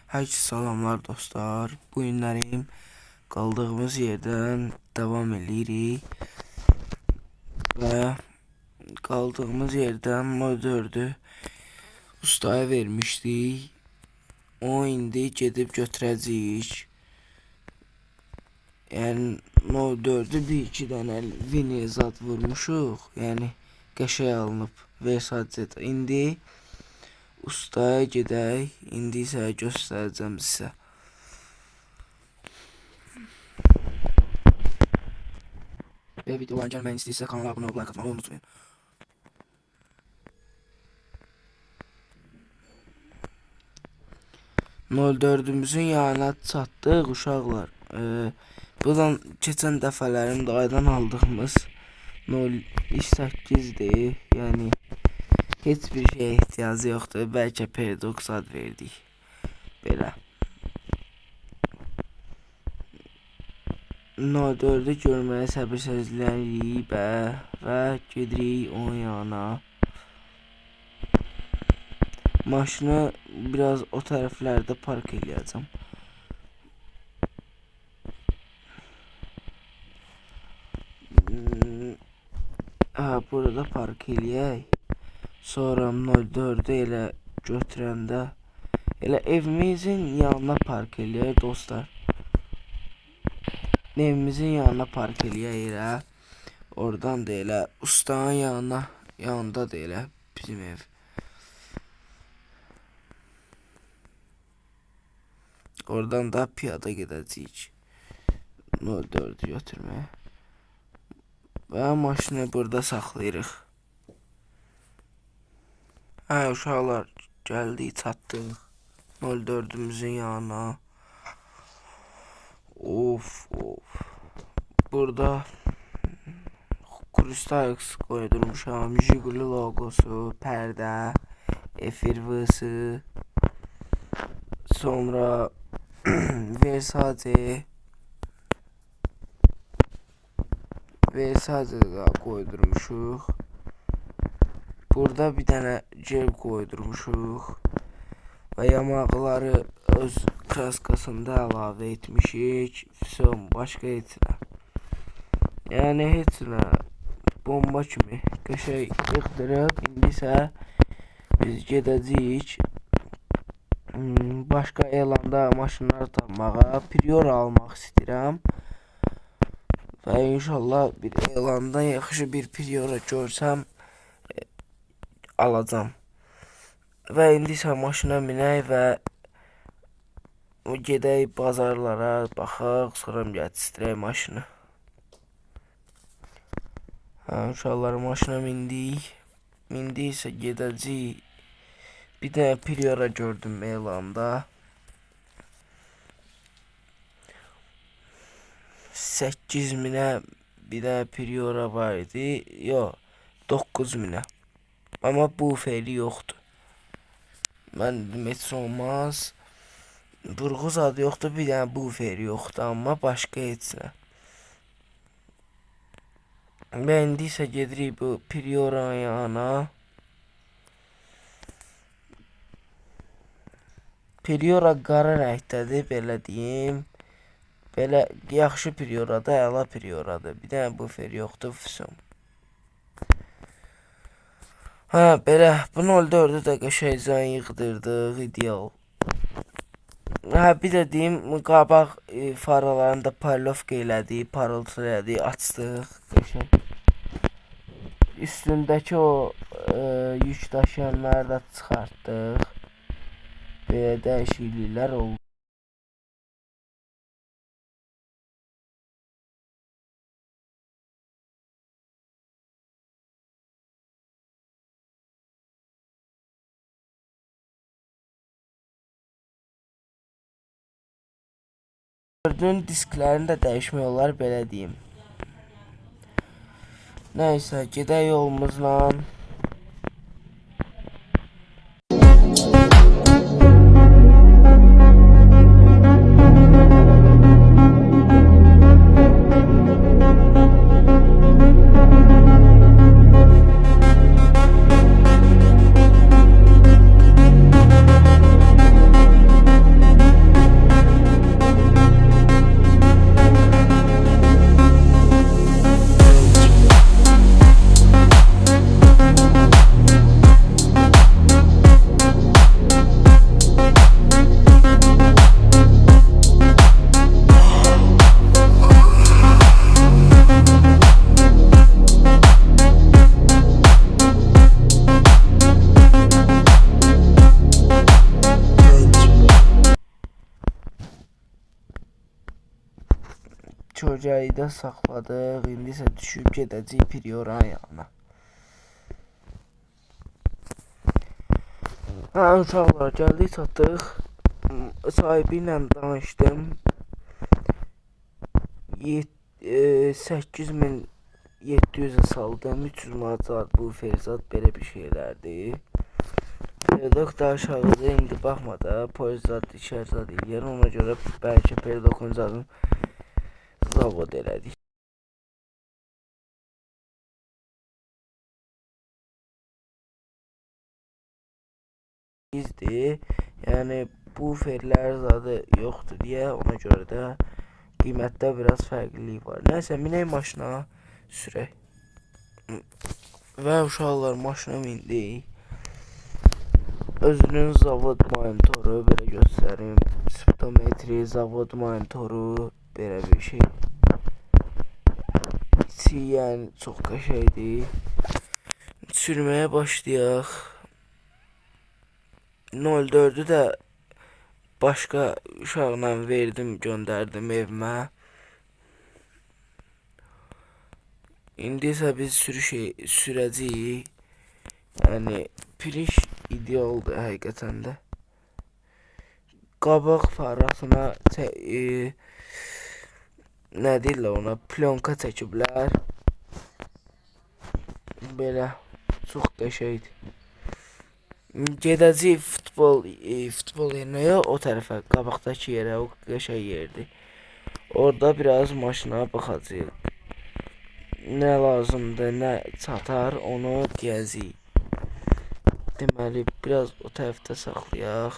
Herkese salamlar dostlar. Bu günlərim qaldığımız yerdən davam edirik və qaldığımız yerdən modörü ustaya vermişdik. O indi gedib götürəcəyik. Yəni modörü bir-iki dənə vinil zad vurmuşuq. Yəni qəşəng alınıb Versace. İndi ustaya gedək. İndi isə göstərəcəm sizə. Və videoların gəlməyini istəyirsə kanala abunə olub like atmağı unutmayın. Dördümüzün yanına çatdıq uşaqlar. Buradan keçən dəfələrin dayıdan aldığımız 08'dir. Yəni heç bir şeyə ehtiyacı yoxdur. Bəlkə paradoks ad verdik. Belə. 04'ü görməyə səbirsizlənirik və gedirik onun yanına. Maşını biraz o tərəflərdə park eləyəcəm. Burada park eləyək. Sonra 04'ü elə götürəndə elə evimizin yanına park eləyək dostlar. Evimizin yanına park eləyək elə. Oradan da elə ustanın yanında da elə bizim ev. Oradan da piyada gedəcəyik 04'ü götürməyə. Və maşını burada saxlayırıq. Uşaqlar, gəldik, çatdıq 04'ümüzün yanına. Of. Burada Kristalex koydurmuşam. Jiguli logosu, pərdə, efirvısı, sonra Versace da koydurmuşuq. Burada bir dənə ceb koydurmuşuq. Və yamaqları öz kraskasında əlavə etmişik. Başqa heç nə. Yəni heç nə. Bomba kimi qəşəng yığdırıb. İndi isə biz gedəcəyik başqa elanda maşınlar tapmağa. Priora almaq istəyirəm. Və inşallah bir elanda yaxşı bir Priora görsəm alacam. Və indi isə maşına minək və gedək bazarlara baxaq, sonra gətirək maşını. Uşaqlar, maşına mindik. İndi isə gedəcəyik. Bir dənə Priora gördüm elanda. 8000'ə bir dənə Priora var idi. Yox, 9000'ə. Amma bu feri yoxdur. Mən dedim heç olmaz. Burğu zadı yoxdur, bir dənə bu feri yoxdur, amma başqa heç nə. Və indi isə gedirik bu Prioranın yanına. Priora qara rəngdədir, belə deyim. Belə yaxşı Prioradır, əla Prioradır. Bir dənə bu feri yoxdur, füsun. Belə, bu 04'ü də qəşəngcə yığdırdıq, ideal. Bir də deyim, qabaq faralarını da parlovka elədik, parıltı elədik, açdıq, qəşəng. Üstündəki o yük daşıyanları da çıxartdıq. Belə dəyişikliklər oldu. Gördüyün disklərini də dəyişmək olar, belə deyim. Nəysə, gedək yolumuzla. çocuğu da saxladıq. İndi isə düşüb gedəcəyik Prioranın yanına. Uşaqlar, gəldik çatdıq. Sahibi ilə danışdım. 8700'e saldım. 300 manat zat bu ferzat belə bir şeylərdir. Perdok da aşağıda, indi baxma da polis zat içər zat eləyər. Ona görə bəlkə Perdokun zadını zavod elədik. Bizdir. Yəni bu ferlər zadı yoxdur deyə ona görə də qiymətdə biraz fərqlilik var. Nəysə, minək maşına sürək. Və uşaqlar, maşına mindik. Özünün zavod monitoru belə göstərim. Speedometri, zavod monitoru, belə bir şey. İçi yəni çox qəşəngdir. Sürməyə başlayaq. 04'ü də başqa uşaqla verdim, göndərdim evimə. İndi isə biz sürəcəyik. Yəni piriş idealdır həqiqətən də. Qabaq farasına nə deyirlər ona, plyonka çəkiblər. Belə çox qəşəngdir. Gedəcəyik futbol yerinə, o tərəfə, qabaqdakı yerə, o qəşəng yerdir. Orada biraz maşına baxacağıq. Nə lazımdır, nə çatar, onu deyəcəyik. Deməli, biraz o tərəfdə saxlayaq.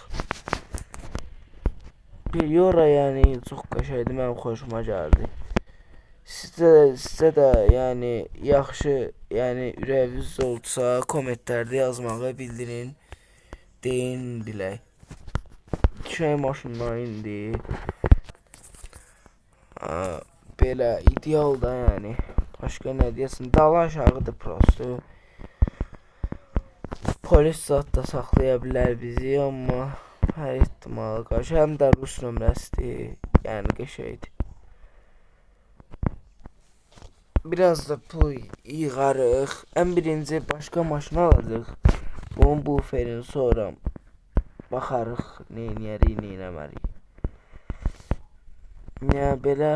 Priora yəni çox qəşəngdir, mənim xoşuma gəldi. Sizə də yəni yaxşı, yəni ürəyiniz olsa kommentlərdə yazmağı bildirin. Deyin bilək. Düşək maşından indi. Belə ideal da yəni. Başqa nə deyəsin? Dalı aşağıdır prosto. Polis zat da saxlaya bilər bizi, amma hər ehtimala qarşı həm də rus nömrəsidir. Yəni qəşəngdir. Biraz da pul yığarıq. Ən birinci başqa maşın alacaq. Bunun buferini sonra baxarıq, neyniyərik, neynəmərik. Yəni belə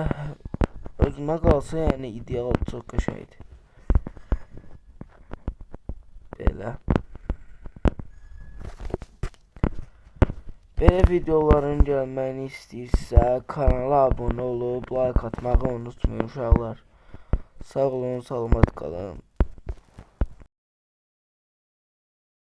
özümə qalsa, yəni ideal çox qəşəngdir. Belə. Belə videoların gəlməyini istəyirsə, kanala abunə olub, like atmağı unutmayın uşaqlar. Sağ olun, salamat qalın.